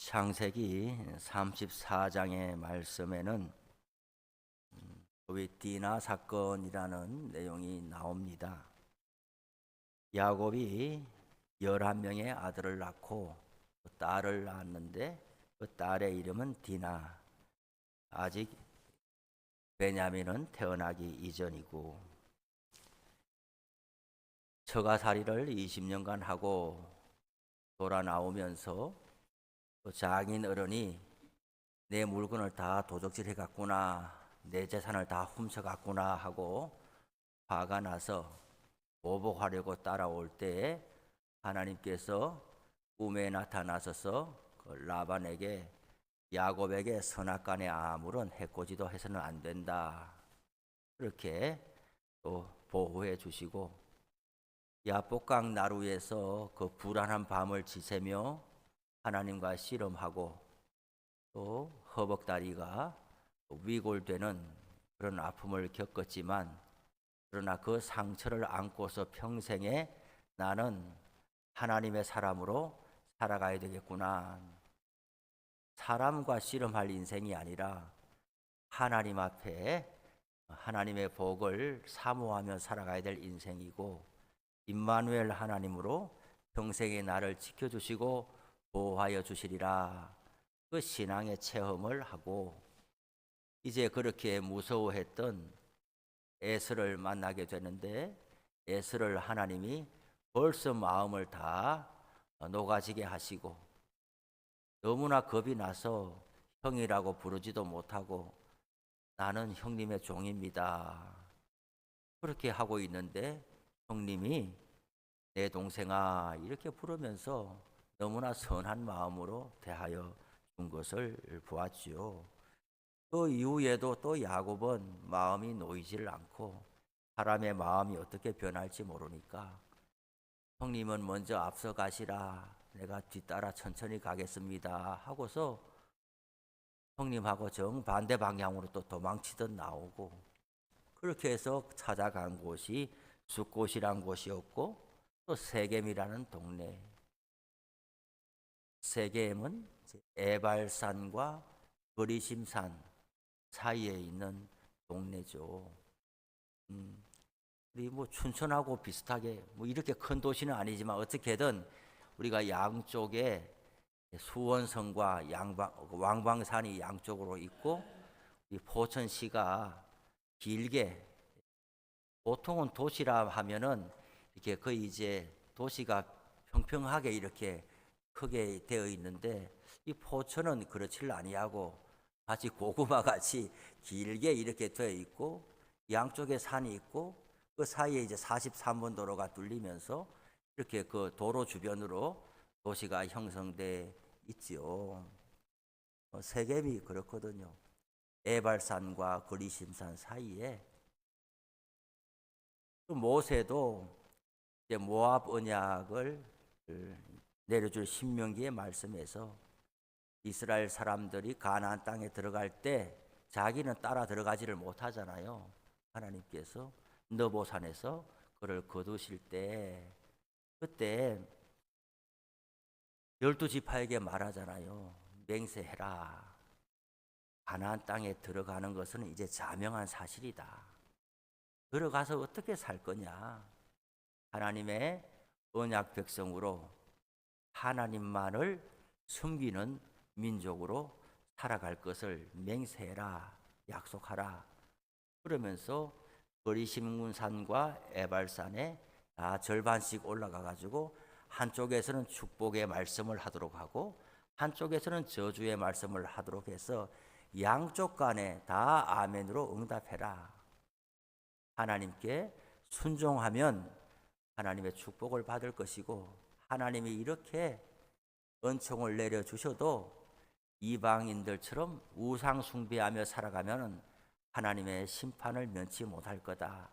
창세기 34장의 말씀에는 소위 디나 사건이라는 내용이 나옵니다. 야곱이 11명의 아들을 낳고 딸을 낳았는데 그 딸의 이름은 디나. 아직 베냐민은 태어나기 이전이고, 처가살이를 20년간 하고 돌아 나오면서 장인 어른이 내 물건을 다 도적질해 갔구나, 내 재산을 다 훔쳐 갔구나 하고 화가 나서 보복하려고 따라올 때에 하나님께서 꿈에 나타나셔서 그 라반에게 야곱에게 선악간에 아무런 해코지도 해서는 안 된다, 그렇게 또 보호해 주시고, 야복강 나루에서 그 불안한 밤을 지새며 하나님과 씨름하고 또 허벅다리가 위골되는 그런 아픔을 겪었지만, 그러나 그 상처를 안고서 평생에 나는 하나님의 사람으로 살아가야 되겠구나, 사람과 씨름할 인생이 아니라 하나님 앞에 하나님의 복을 사모하며 살아가야 될 인생이고, 임마누엘 하나님으로 평생에 나를 지켜주시고 보호하여 주시리라, 그 신앙의 체험을 하고, 이제 그렇게 무서워했던 에스를 만나게 되는데, 에스를 하나님이 벌써 마음을 다 녹아지게 하시고 너무나 겁이 나서 형이라고 부르지도 못하고 나는 형님의 종입니다, 그렇게 하고 있는데 형님이 내 동생아 이렇게 부르면서 너무나 선한 마음으로 대하여 준 것을 보았지요. 그 이후에도 또 야곱은 마음이 놓이질 않고, 사람의 마음이 어떻게 변할지 모르니까 형님은 먼저 앞서 가시라, 내가 뒤따라 천천히 가겠습니다 하고서 형님하고 정반대 방향으로 또 도망치듯 나오고, 그렇게 해서 찾아간 곳이 숫곳이란 곳이었고, 또 세겜이라는 동네. 세겜은 에발산과 그리심산 사이에 있는 동네죠. 우리 뭐 춘천하고 비슷하게 뭐 이렇게 큰 도시는 아니지만 어떻게든 우리가 양쪽에 수원성과 왕방산이 양쪽으로 있고, 이 포천시가 길게, 보통은 도시라 하면은 이렇게 거의 이제 도시가 평평하게 이렇게 크게 되어 있는데, 이 포천은 그렇지를 아니하고 마치 고구마 같이 길게 이렇게 되어 있고, 양쪽에 산이 있고 그 사이에 이제 43번 도로가 뚫리면서 이렇게 그 도로 주변으로 도시가 형성돼 있지요. 세겜이 그렇거든요. 에발산과 그리심산 사이에. 모세도 이제 모압 언약을 내려줄 신명기의 말씀에서 이스라엘 사람들이 가나안 땅에 들어갈 때 자기는 따라 들어가지를 못하잖아요. 하나님께서 너보산에서 그를 거두실 때, 그때 12지파에게 말하잖아요. 맹세해라. 가나안 땅에 들어가는 것은 이제 자명한 사실이다. 들어가서 어떻게 살 거냐? 하나님의 언약 백성으로 하나님만을 섬기는 민족으로 살아갈 것을 맹세해라, 약속하라. 그러면서 그리심산과 에발산에 다 절반씩 올라가 가지고 한쪽에서는 축복의 말씀을 하도록 하고 한쪽에서는 저주의 말씀을 하도록 해서 양쪽 간에 다 아멘으로 응답해라. 하나님께 순종하면 하나님의 축복을 받을 것이고, 하나님이 이렇게 은총을 내려주셔도 이방인들처럼 우상 숭배하며 살아가면 하나님의 심판을 면치 못할 거다.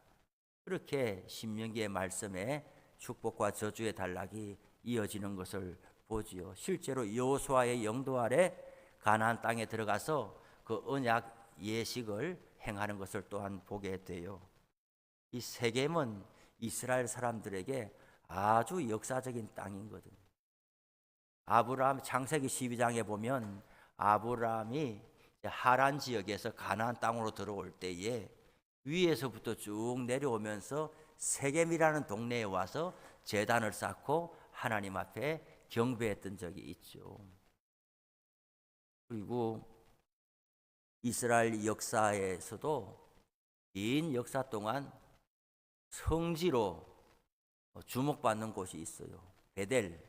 그렇게 신명기의 말씀에 축복과 저주의 단락이 이어지는 것을 보지요. 실제로 여호수아의 영도 아래 가나안 땅에 들어가서 그 언약 예식을 행하는 것을 또한 보게 돼요. 이 세겜은 이스라엘 사람들에게 아주 역사적인 땅이거든요. 아브라함 창세기 12장에 보면 아브라함이 하란 지역에서 가나안 땅으로 들어올 때에 위에서부터 쭉 내려오면서 세겜이라는 동네에 와서 제단을 쌓고 하나님 앞에 경배했던 적이 있죠. 그리고 이스라엘 역사에서도 긴 역사 동안 성지로 주목받는 곳이 있어요. 베델.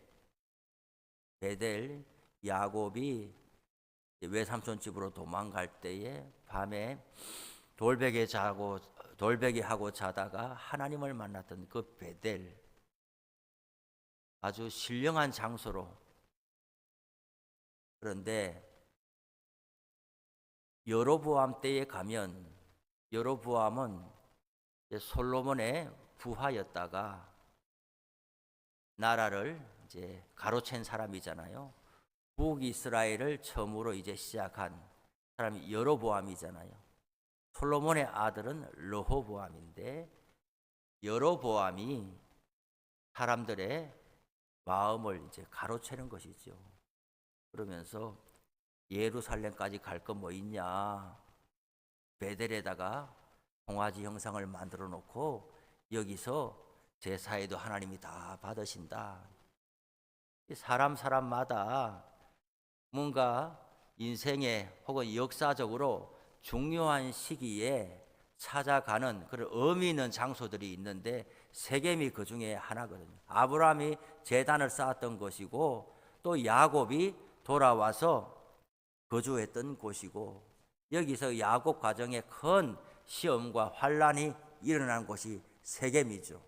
야곱이 외삼촌 집으로 도망갈 때에 밤에 돌베개하고 자다가 하나님을 만났던 그 베델, 아주 신령한 장소로. 그런데 여로보암 때에 가면 여로보암은 솔로몬의 부하였다가 나라를 이제 가로챈 사람이잖아요. 북이스라엘을 처음으로 이제 시작한 사람이 여로보암이잖아요. 솔로몬의 아들은 르호보암인데 여로보암이 사람들의 마음을 이제 가로채는 것이죠. 그러면서 예루살렘까지 갈 거 뭐 있냐? 베델에다가 송아지 형상을 만들어 놓고 여기서 제사에도 하나님이 다 받으신다. 사람마다 뭔가 인생에 혹은 역사적으로 중요한 시기에 찾아가는 그런 의미 있는 장소들이 있는데 세겜이 그 중에 하나거든요. 아브라함이 제단을 쌓았던 곳이고 또 야곱이 돌아와서 거주했던 곳이고 여기서 야곱 가정에 큰 시험과 환란이 일어난 곳이 세겜이죠.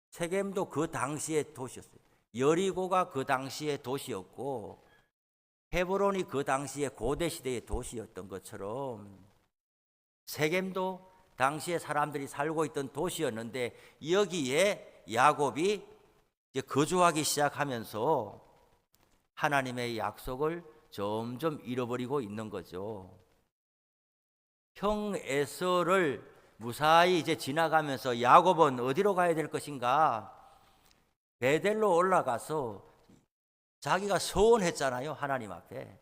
세겜도 그 당시의 도시였어요. 여리고가 그 당시의 도시였고 헤브론이 그 당시의 고대 시대의 도시였던 것처럼 세겜도 당시에 사람들이 살고 있던 도시였는데 여기에 야곱이 이제 거주하기 시작하면서 하나님의 약속을 점점 잃어버리고 있는 거죠. 형 에서를 무사히 이제 지나가면서 야곱은 어디로 가야 될 것인가? 베델로 올라가서 자기가 서원했잖아요. 하나님 앞에.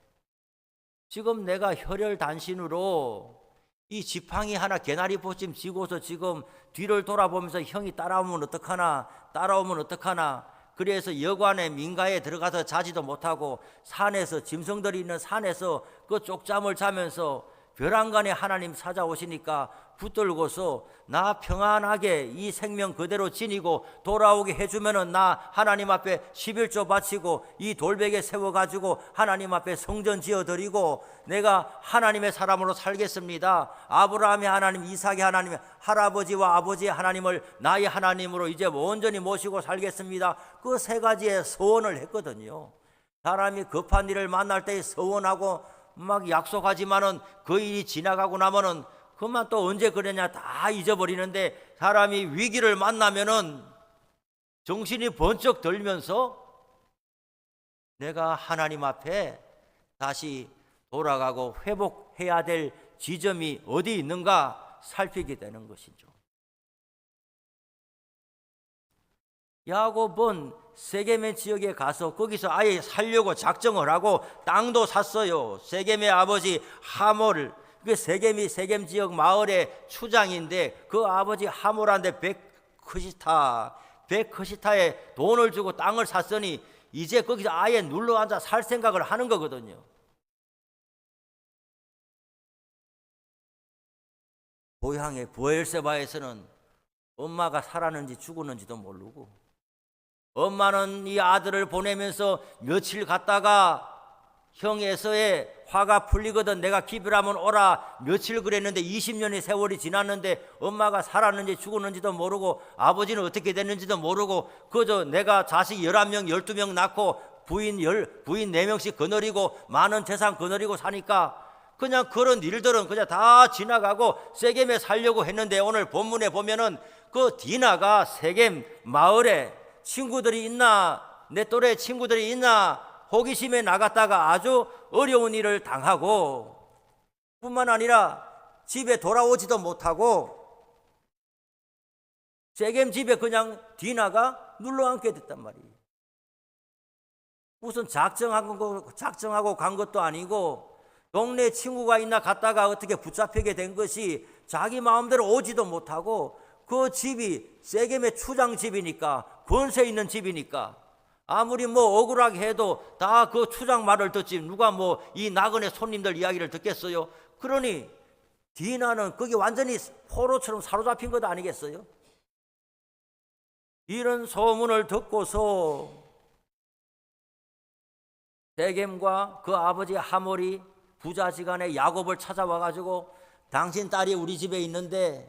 지금 내가 혈혈단신으로 이 지팡이 하나 개나리 보침 지고서 지금 뒤를 돌아보면서 형이 따라오면 어떡하나. 그래서 여관의 민가에 들어가서 자지도 못하고 산에서 짐승들이 있는 산에서 그 쪽잠을 자면서 벼랑간에 하나님 찾아오시니까 붙들고서 나 평안하게 이 생명 그대로 지니고 돌아오게 해주면은 나 하나님 앞에 11조 바치고 이 돌베개 세워가지고 하나님 앞에 성전 지어드리고 내가 하나님의 사람으로 살겠습니다. 아브라함의 하나님, 이삭의 하나님, 할아버지와 아버지의 하나님을 나의 하나님으로 이제 온전히 모시고 살겠습니다. 그 세 가지의 서원을 했거든요. 사람이 급한 일을 만날 때 서원하고 막 약속하지만은 그 일이 지나가고 나면은 그만 또 언제 그랬냐 다 잊어버리는데 사람이 위기를 만나면은 정신이 번쩍 들면서 내가 하나님 앞에 다시 돌아가고 회복해야 될 지점이 어디 있는가 살피게 되는 것이죠. 야곱은 세겜의 지역에 가서 거기서 아예 살려고 작정을 하고 땅도 샀어요. 세겜의 아버지 하몰, 그 세겜 지역 마을의 추장인데 그 아버지 하몰한테 백크시타에 돈을 주고 땅을 샀으니 이제 거기서 아예 눌러 앉아 살 생각을 하는 거거든요. 고향의 브엘세바에서는 엄마가 살았는지 죽었는지도 모르고 엄마는 이 아들을 보내면서 며칠 갔다가 형 에서의 화가 풀리거든 내가 기별하면 오라 며칠 그랬는데 20년의 세월이 지났는데 엄마가 살았는지 죽었는지도 모르고 아버지는 어떻게 됐는지도 모르고 그저 내가 자식 11명 12명 낳고 부인 4명씩 거느리고 많은 재산 거느리고 사니까 그냥 그런 일들은 그냥 다 지나가고 세겜에 살려고 했는데 오늘 본문에 보면은 그 디나가 세겜 마을에 친구들이 있나 내 또래 친구들이 있나 호기심에 나갔다가 아주 어려운 일을 당하고 뿐만 아니라 집에 돌아오지도 못하고 세겜 집에 그냥 디나가 눌러앉게 됐단 말이에요. 무슨 작정하고 간 것도 아니고 동네 친구가 있나 갔다가 어떻게 붙잡히게 된 것이 자기 마음대로 오지도 못하고 그 집이 세겜의 추장집이니까 권세 있는 집이니까 아무리 뭐 억울하게 해도 다 그 추장 말을 듣지 누가 뭐 이 나그네 손님들 이야기를 듣겠어요? 그러니 디나는 거기 완전히 포로처럼 사로잡힌 것 아니겠어요? 이런 소문을 듣고서 세겜과 그 아버지 하몰이 부자지간에 야곱을 찾아와 가지고 당신 딸이 우리 집에 있는데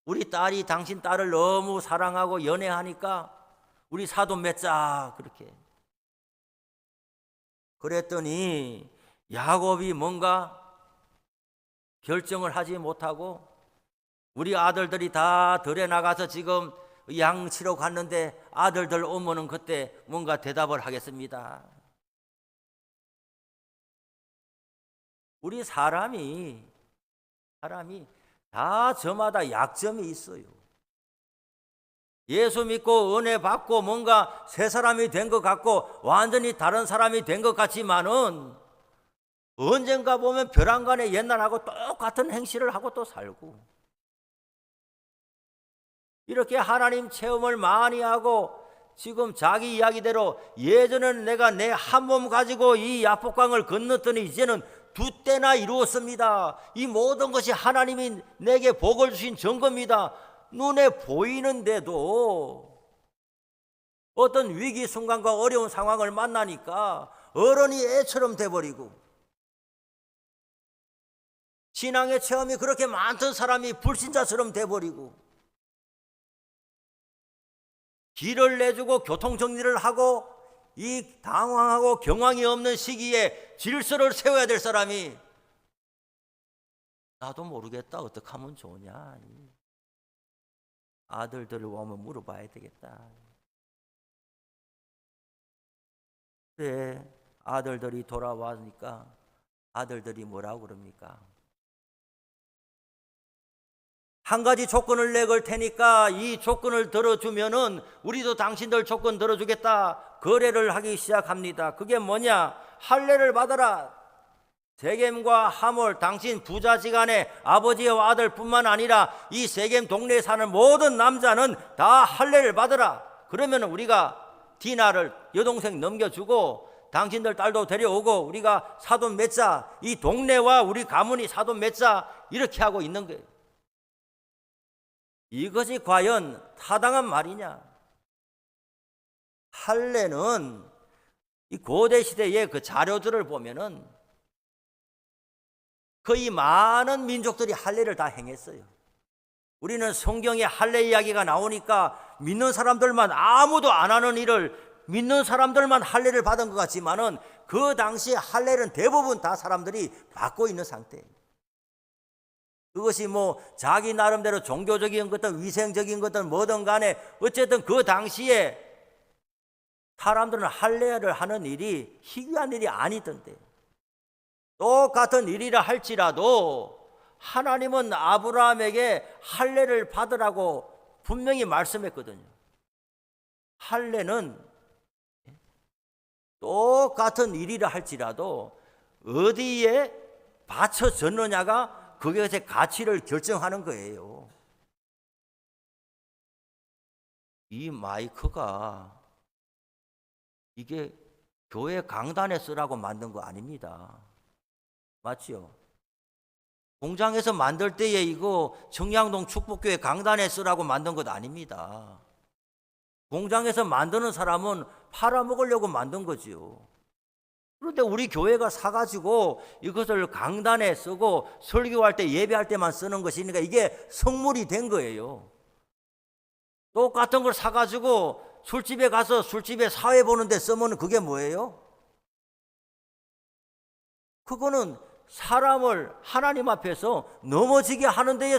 우리 딸이 당신 딸을 너무 사랑하고 연애하니까 우리 사돈 맺자 그렇게 그랬더니 야곱이 뭔가 결정을 하지 못하고 우리 아들들이 다 들에 나가서 지금 양 치러 갔는데 아들들 오면은 그때 뭔가 대답을 하겠습니다. 우리 사람이 다 저마다 약점이 있어요. 예수 믿고 은혜 받고 뭔가 새 사람이 된 것 같고 완전히 다른 사람이 된 것 같지만은 언젠가 보면 벼랑간에 옛날하고 똑같은 행실을 하고 또 살고 이렇게 하나님 체험을 많이 하고 지금 자기 이야기대로 예전에는 내가 내 한 몸 가지고 이 야복강을 건넜더니 이제는 두 때나 이루었습니다. 이 모든 것이 하나님이 내게 복을 주신 증거입니다. 눈에 보이는데도 어떤 위기 순간과 어려운 상황을 만나니까 어른이 애처럼 돼버리고 신앙의 체험이 그렇게 많던 사람이 불신자처럼 돼버리고 길을 내주고 교통정리를 하고 이 당황하고 경황이 없는 시기에 질서를 세워야 될 사람이 나도 모르겠다 어떻게 하면 좋으냐 아들들을 오면 물어봐야 되겠다. 그래 아들들이 돌아와니까 아들들이 뭐라고 그럽니까? 한 가지 조건을 내걸 테니까 이 조건을 들어주면은 우리도 당신들 조건 들어주겠다. 거래를 하기 시작합니다. 그게 뭐냐? 할례를 받아라. 세겜과 하몰 당신 부자지간의 아버지와 아들뿐만 아니라 이 세겜 동네에 사는 모든 남자는 다 할례를 받아라. 그러면 우리가 디나를 여동생 넘겨주고 당신들 딸도 데려오고 우리가 사돈 맺자. 이 동네와 우리 가문이 사돈 맺자. 이렇게 하고 있는 거예요. 이것이 과연 타당한 말이냐? 할례는 이 고대 시대의 그 자료들을 보면은 거의 많은 민족들이 할례를 다 행했어요. 우리는 성경에 할례 이야기가 나오니까 믿는 사람들만 아무도 안 하는 일을 믿는 사람들만 할례를 받은 것 같지만은 그 당시에 할례는 대부분 다 사람들이 받고 있는 상태예요. 그것이 뭐 자기 나름대로 종교적인 것든 위생적인 것든 뭐든 간에 어쨌든 그 당시에 사람들은 할례를 하는 일이 희귀한 일이 아니던데 똑같은 일이라 할지라도 하나님은 아브라함에게 할례를 받으라고 분명히 말씀했거든요. 할례는 똑같은 일이라 할지라도 어디에 바쳐졌느냐가 그것의 가치를 결정하는 거예요. 이 마이크가 이게 교회 강단에 쓰라고 만든 거 아닙니다. 맞죠? 공장에서 만들 때에 이거 청량동 축복교회 강단에 쓰라고 만든 것 아닙니다. 공장에서 만드는 사람은 팔아먹으려고 만든 거지요. 그런데 우리 교회가 사가지고 이것을 강단에 쓰고 설교할 때 예배할 때만 쓰는 것이니까 이게 성물이 된 거예요. 똑같은 걸 사가지고 술집에 가서 술집에 사회 보는데 쓰면 그게 뭐예요? 그거는 사람을 하나님 앞에서 넘어지게 하는 데에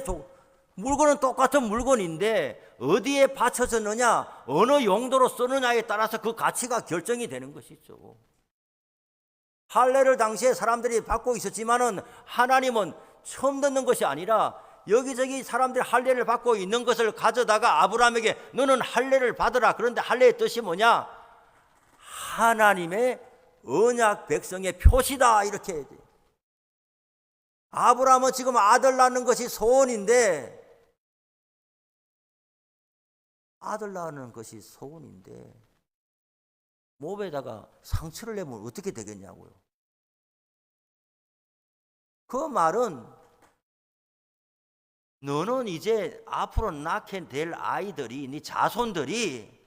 물건은 똑같은 물건인데 어디에 받쳐졌느냐 어느 용도로 쓰느냐에 따라서 그 가치가 결정이 되는 것이죠. 할례를 당시에 사람들이 받고 있었지만은 하나님은 처음 듣는 것이 아니라 여기저기 사람들이 할례를 받고 있는 것을 가져다가 아브라함에게 너는 할례를 받으라. 그런데 할례의 뜻이 뭐냐? 하나님의 언약 백성의 표시다 이렇게 해야 돼요. 아브라함은 지금 아들 낳는 것이 소원인데 몸에다가 상처를 내면 어떻게 되겠냐고요. 그 말은 너는 이제 앞으로 낳게 될 아이들이, 네 자손들이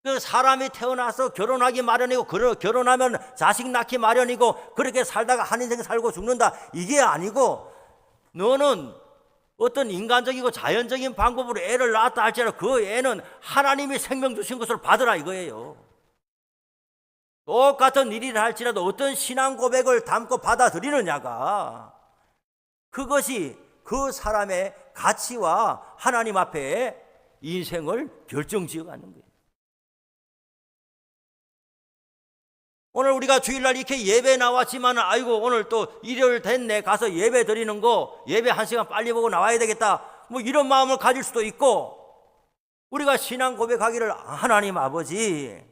그 사람이 태어나서 결혼하기 마련이고 결혼하면 자식 낳기 마련이고 그렇게 살다가 한 인생 살고 죽는다 이게 아니고 너는 어떤 인간적이고 자연적인 방법으로 애를 낳았다 할지라도 그 애는 하나님이 생명 주신 것을 받으라 이거예요. 똑같은 일이라 할지라도 어떤 신앙 고백을 담고 받아들이느냐가 그것이 그 사람의 가치와 하나님 앞에 인생을 결정지어가는 거예요. 오늘 우리가 주일날 이렇게 예배 나왔지만 아이고 오늘 또 일요일 됐네 가서 예배 드리는 거 예배 1시간 빨리 보고 나와야 되겠다 뭐 이런 마음을 가질 수도 있고 우리가 신앙 고백하기를 하나님 아버지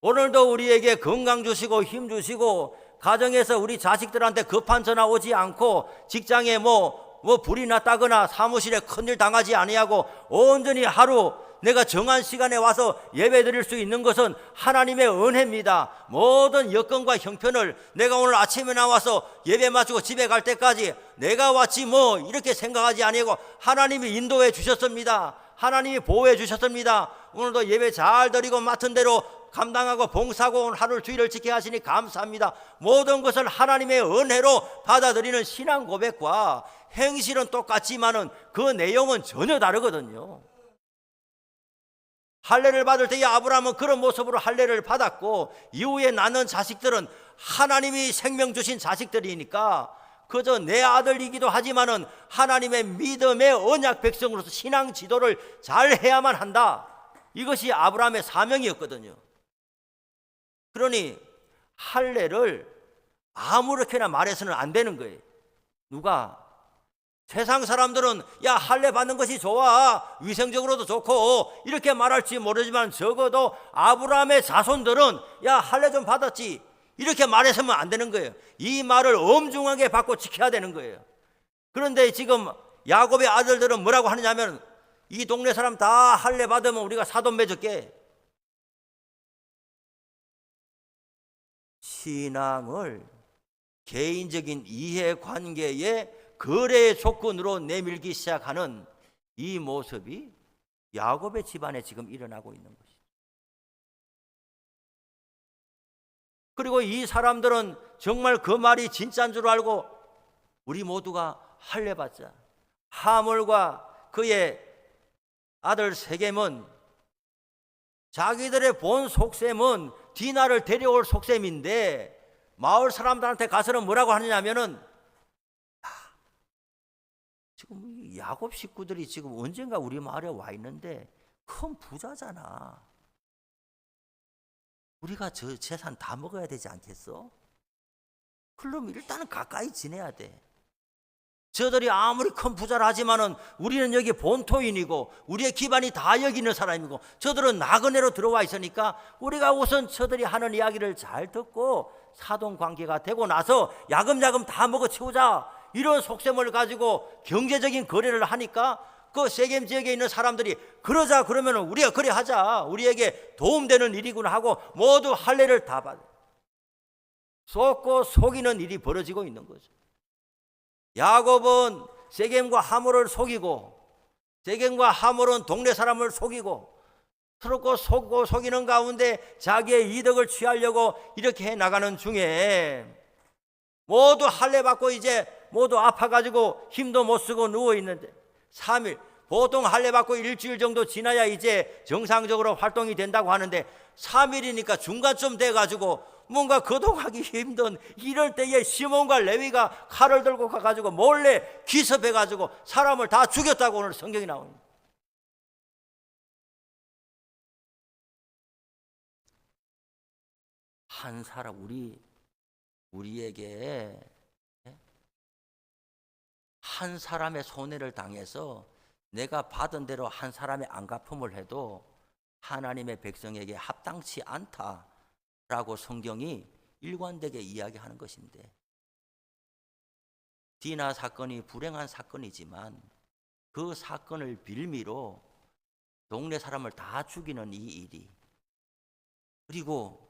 오늘도 우리에게 건강 주시고 힘 주시고 가정에서 우리 자식들한테 급한 전화 오지 않고 직장에 뭐 불이 났다거나 사무실에 큰일 당하지 아니하고 온전히 하루 내가 정한 시간에 와서 예배 드릴 수 있는 것은 하나님의 은혜입니다. 모든 여건과 형편을 내가 오늘 아침에 나와서 예배 마치고 집에 갈 때까지 내가 왔지 뭐 이렇게 생각하지 아니하고 하나님이 인도해 주셨습니다. 하나님이 보호해 주셨습니다. 오늘도 예배 잘 드리고 맡은 대로 감당하고 봉사하고 오늘 하루 주일을 지켜 하시니 감사합니다. 모든 것을 하나님의 은혜로 받아들이는 신앙 고백과 행실은 똑같지만은 그 내용은 전혀 다르거든요. 할례를 받을 때에 아브라함은 그런 모습으로 할례를 받았고 이후에 낳는 자식들은 하나님이 생명 주신 자식들이니까 그저 내 아들이기도 하지만은 하나님의 믿음의 언약 백성으로서 신앙 지도를 잘 해야만 한다. 이것이 아브라함의 사명이었거든요. 그러니 할례를 아무렇게나 말해서는 안 되는 거예요. 누가? 세상 사람들은 야 할례 받는 것이 좋아 위생적으로도 좋고 이렇게 말할지 모르지만 적어도 아브라함의 자손들은 야 할례 좀 받았지 이렇게 말해서는 안 되는 거예요. 이 말을 엄중하게 받고 지켜야 되는 거예요. 그런데 지금 야곱의 아들들은 뭐라고 하느냐면 이 동네 사람 다 할례 받으면 우리가 사돈 맺을게. 신앙을 개인적인 이해관계에 거래의 조건으로 내밀기 시작하는 이 모습이 야곱의 집안에 지금 일어나고 있는 것이죠. 그리고 이 사람들은 정말 그 말이 진짜인 줄 알고 우리 모두가 할례 받자. 하몰과 그의 아들 세겜은 자기들의 본 속셈은 디나를 데려올 속셈인데 마을 사람들한테 가서는 뭐라고 하느냐면은 지금 야곱 식구들이 지금 언젠가 우리 마을에 와 있는데 큰 부자잖아. 우리가 저 재산 다 먹어야 되지 않겠어? 그럼 일단은 가까이 지내야 돼. 저들이 아무리 큰 부자라 하지만은 우리는 여기 본토인이고 우리의 기반이 다 여기 있는 사람이고 저들은 나그네로 들어와 있으니까 우리가 우선 저들이 하는 이야기를 잘 듣고 사돈 관계가 되고 나서 야금야금 다 먹어치우자 이런 속셈을 가지고 경제적인 거래를 하니까 그 세겜 지역에 있는 사람들이 그러자 그러면 우리가 그래 하자 우리에게 도움되는 일이구나 하고 모두 할례를 다 받아 속고 속이는 일이 벌어지고 있는 거죠. 야곱은 세겜과 하몰을 속이고 세겜과 하몰은 동네 사람을 속이고 서로 속고 속이는 가운데 자기의 이득을 취하려고 이렇게 해 나가는 중에 모두 할례 받고 이제 모두 아파가지고 힘도 못 쓰고 누워있는데 3일 보통 할례 받고 일주일 정도 지나야 이제 정상적으로 활동이 된다고 하는데 3일이니까 중간쯤 돼가지고 뭔가 거동하기 힘든 이럴 때에 시몬과 레위가 칼을 들고 가가지고 몰래 기습해가지고 사람을 다 죽였다고 오늘 성경이 나옵니다. 한 사람 우리에게 한 사람의 손해를 당해서 내가 받은 대로 한 사람의 안갚음을 해도 하나님의 백성에게 합당치 않다. 라고 성경이 일관되게 이야기하는 것인데, 디나 사건이 불행한 사건이지만 그 사건을 빌미로 동네 사람을 다 죽이는 이 일이, 그리고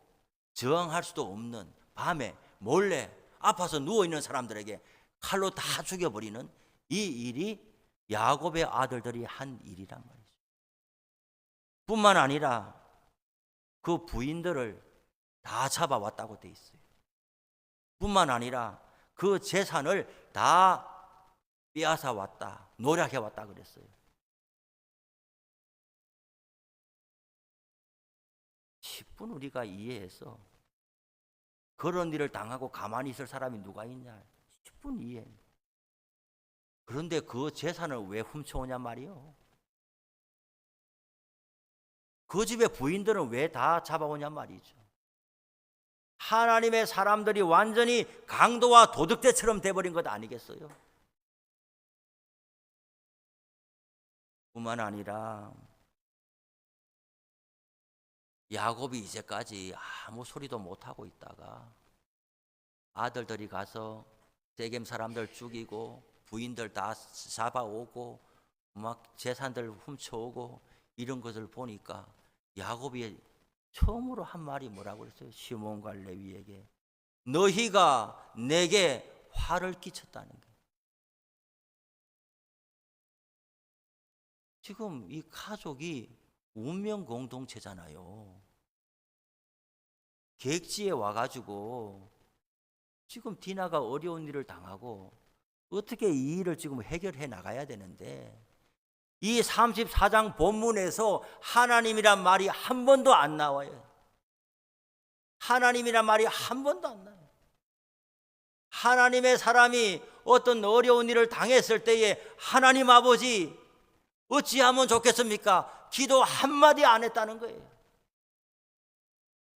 저항할 수도 없는 밤에 몰래 아파서 누워있는 사람들에게 칼로 다 죽여버리는 이 일이 야곱의 아들들이 한 일이란 말이죠. 뿐만 아니라 그 부인들을 다 잡아왔다고 돼 있어요. 뿐만 아니라 그 재산을 다 빼앗아 왔다, 노력해 왔다 그랬어요. 10분 우리가 이해해서 그런 일을 당하고 가만히 있을 사람이 누가 있냐? 10분 이해. 그런데 그 재산을 왜 훔쳐오냐 말이요. 그 집의 부인들은 왜 다 잡아오냐 말이죠. 하나님의 사람들이 완전히 강도와 도둑대처럼 돼버린 것 아니겠어요? 뿐만 아니라 야곱이 이제까지 아무 소리도 못하고 있다가 아들들이 가서 세겜 사람들 죽이고 부인들 다 잡아오고 막 재산들 훔쳐오고 이런 것을 보니까 야곱이 처음으로 한 말이 뭐라고 그랬어요? 시몬과 레위에게 너희가 내게 화를 끼쳤다는 거예요. 지금 이 가족이 운명 공동체잖아요. 객지에 와가지고 지금 디나가 어려운 일을 당하고 어떻게 이 일을 지금 해결해 나가야 되는데, 이 34장 본문에서 하나님이란 말이 한 번도 안 나와요. 하나님이란 말이 한 번도 안 나와요. 하나님의 사람이 어떤 어려운 일을 당했을 때에 하나님 아버지 어찌하면 좋겠습니까? 기도 한마디 안 했다는 거예요.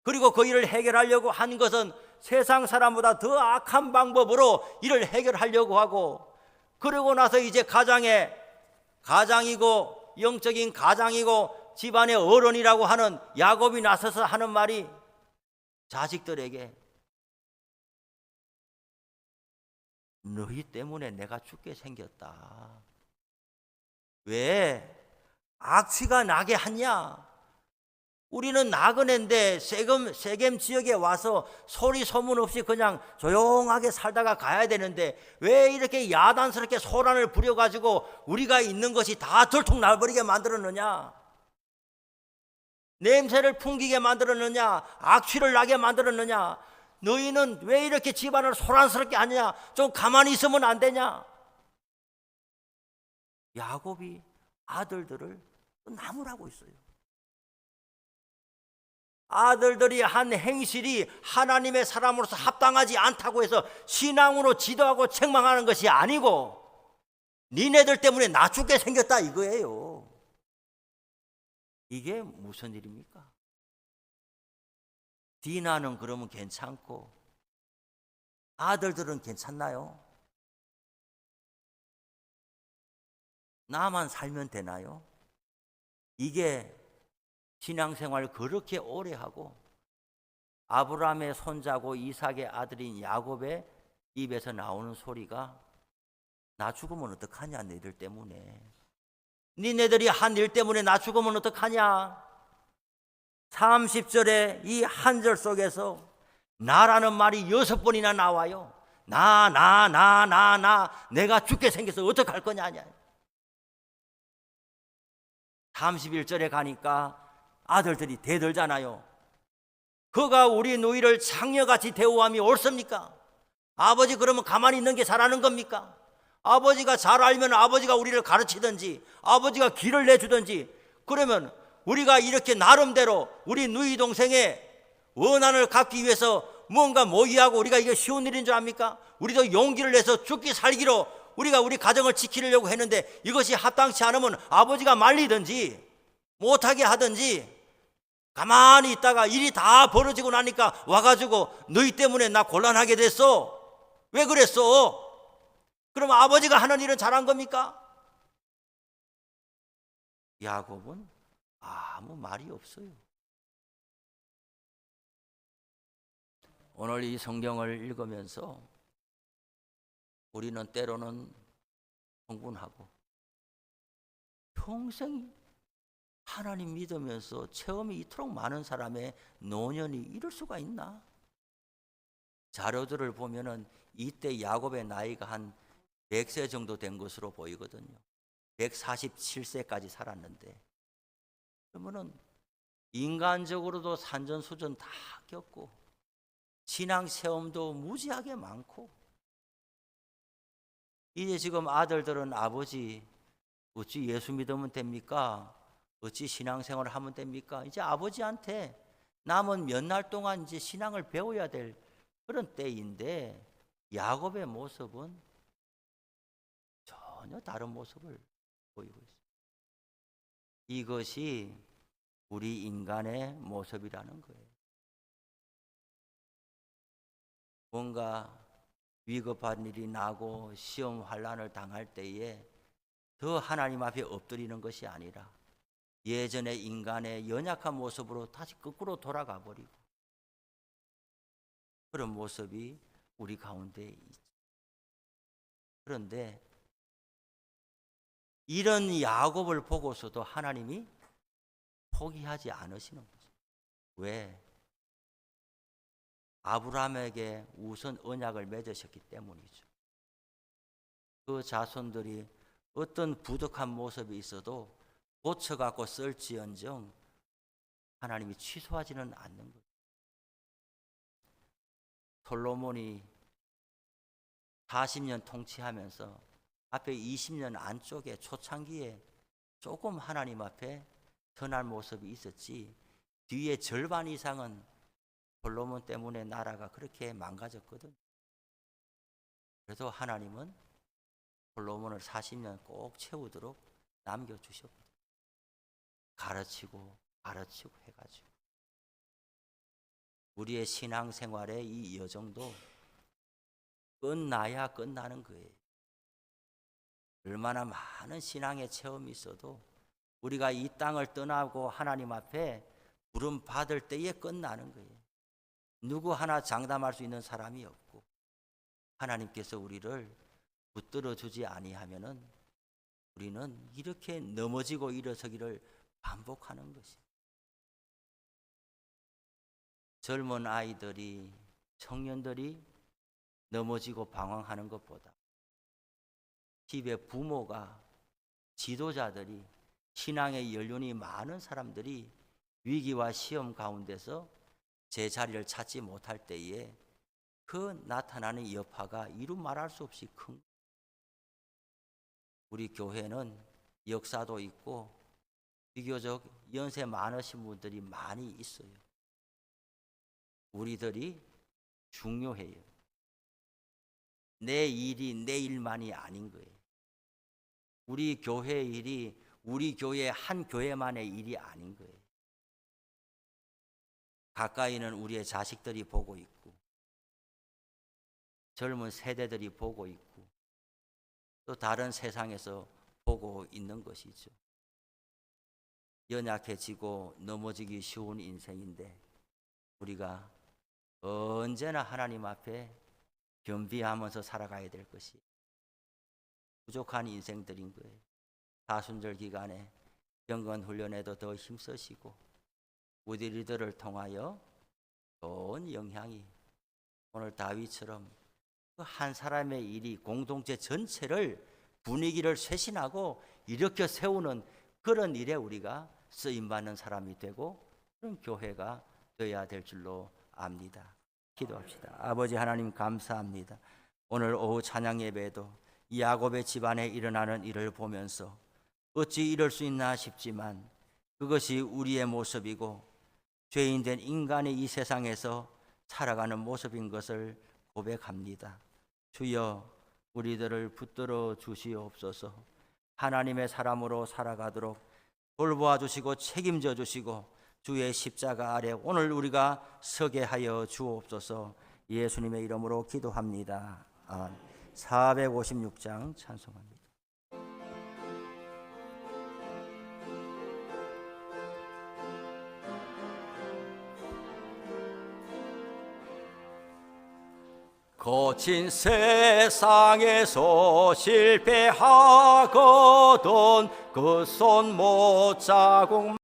그리고 그 일을 해결하려고 한 것은 세상 사람보다 더 악한 방법으로 일을 해결하려고 하고, 그러고 나서 이제 가장이고 영적인 가장이고 집안의 어른이라고 하는 야곱이 나서서 하는 말이 자식들에게 너희 때문에 내가 죽게 생겼다. 왜 악취가 나게 하냐? 우리는 나그네인데 세겜 지역에 와서 소리 소문 없이 그냥 조용하게 살다가 가야 되는데 왜 이렇게 야단스럽게 소란을 부려가지고 우리가 있는 것이 다 들통날버리게 만들었느냐? 냄새를 풍기게 만들었느냐? 악취를 나게 만들었느냐? 너희는 왜 이렇게 집안을 소란스럽게 하느냐? 좀 가만히 있으면 안 되냐? 야곱이 아들들을 나무라고 있어요. 아들들이 한 행실이 하나님의 사람으로서 합당하지 않다고 해서 신앙으로 지도하고 책망하는 것이 아니고 니네들 때문에 나 죽게 생겼다 이거예요. 이게 무슨 일입니까? 디나는 그러면 괜찮고 아들들은 괜찮나요? 나만 살면 되나요? 이게 신앙생활 그렇게 오래 하고 아브라함의 손자고 이삭의 아들인 야곱의 입에서 나오는 소리가 나 죽으면 어떡하냐, 너희들 때문에. 니네들이 한 일 때문에 나 죽으면 어떡하냐. 30절에 이 한 절 속에서 나라는 말이 6번이나 나와요. 내가 죽게 생겨서 어떡할 거냐. 31절에 가니까 아들들이 대들잖아요. 그가 우리 누이를 창녀같이 대우함이 옳습니까? 아버지 그러면 가만히 있는 게 잘하는 겁니까? 아버지가 잘 알면 아버지가 우리를 가르치든지 아버지가 길을 내주든지, 그러면 우리가 이렇게 나름대로 우리 누이 동생의 원한을 갚기 위해서 뭔가 모의하고 우리가 이게 쉬운 일인 줄 압니까? 우리도 용기를 내서 죽기 살기로 우리가 우리 가정을 지키려고 했는데 이것이 합당치 않으면 아버지가 말리든지 못하게 하든지, 가만히 있다가 일이 다 벌어지고 나니까 와가지고 너희 때문에 나 곤란하게 됐어. 왜 그랬어? 그럼 아버지가 하는 일은 잘한 겁니까? 야곱은 아무 말이 없어요. 오늘 이 성경을 읽으면서 우리는 때로는 흥분하고 평생 하나님 믿으면서 체험이 이토록 많은 사람의 노년이 이럴 수가 있나? 자료들을 보면은 이때 야곱의 나이가 한 100세 정도 된 것으로 보이거든요. 147세까지 살았는데, 그러면은 인간적으로도 산전수전 다 겪고 신앙 체험도 무지하게 많고, 이제 지금 아들들은 아버지 어찌 예수 믿으면 됩니까? 어찌 신앙생활을 하면 됩니까? 이제 아버지한테 남은 몇 날 동안 이제 신앙을 배워야 될 그런 때인데, 야곱의 모습은 전혀 다른 모습을 보이고 있습니다. 이것이 우리 인간의 모습이라는 거예요. 뭔가 위급한 일이 나고 시험 환난을 당할 때에 더 하나님 앞에 엎드리는 것이 아니라 예전의 인간의 연약한 모습으로 다시 거꾸로 돌아가 버리고, 그런 모습이 우리 가운데 있죠. 그런데 이런 야곱을 보고서도 하나님이 포기하지 않으시는 거죠. 왜? 아브라함에게 우선 언약을 맺으셨기 때문이죠. 그 자손들이 어떤 부족한 모습이 있어도 고쳐갖고 쓸지언정 하나님이 취소하지는 않는 거예요. 솔로몬이 40년 통치하면서 앞에 20년 안쪽에 초창기에 조금 하나님 앞에 선한 모습이 있었지, 뒤에 절반 이상은 솔로몬 때문에 나라가 그렇게 망가졌거든. 그래도 하나님은 솔로몬을 40년 꼭 채우도록 남겨주셨거든. 가르치고 해가지고. 우리의 신앙생활의 이 여정도 끝나야 끝나는 거예요. 얼마나 많은 신앙의 체험이 있어도 우리가 이 땅을 떠나고 하나님 앞에 부름 받을 때에 끝나는 거예요. 누구 하나 장담할 수 있는 사람이 없고, 하나님께서 우리를 붙들어 주지 아니하면은 우리는 이렇게 넘어지고 일어서기를 반복하는 것입니다. 젊은 아이들이, 청년들이 넘어지고 방황하는 것보다 집의 부모가, 지도자들이, 신앙의 연륜이 많은 사람들이 위기와 시험 가운데서 제 자리를 찾지 못할 때에 그 나타나는 여파가 이루 말할 수 없이 큰, 우리 교회는 역사도 있고 비교적 연세 많으신 분들이 많이 있어요. 우리들이 중요해요. 내 일이 내 일만이 아닌 거예요. 우리 교회의 일이 우리 교회 한 교회만의 일이 아닌 거예요. 가까이는 우리의 자식들이 보고 있고, 젊은 세대들이 보고 있고, 또 다른 세상에서 보고 있는 것이죠. 연약해지고 넘어지기 쉬운 인생인데 우리가 언제나 하나님 앞에 겸비하면서 살아가야 될 것이 부족한 인생들인 거예요. 사순절 기간에 경건 훈련에도 더 힘쓰시고 우리 리더를 통하여 좋은 영향이, 오늘 다윗처럼 그 한 사람의 일이 공동체 전체를, 분위기를 쇄신하고 일으켜 세우는 그런 일에 우리가 쓰임받는 사람이 되고 그런 교회가 되어야 될 줄로 압니다. 기도합시다. 아버지 하나님 감사합니다. 오늘 오후 찬양 예배에도 야곱의 집안에 일어나는 일을 보면서 어찌 이럴 수 있나 싶지만 그것이 우리의 모습이고 죄인된 인간의 이 세상에서 살아가는 모습인 것을 고백합니다. 주여, 우리들을 붙들어 주시옵소서. 하나님의 사람으로 살아가도록 돌보아 주시고 책임져 주시고 주의 십자가 아래 오늘 우리가 서게 하여 주옵소서. 예수님의 이름으로 기도합니다. 456장 찬송합니다. 거친 세상에서 실패하거든 그 손 못 자국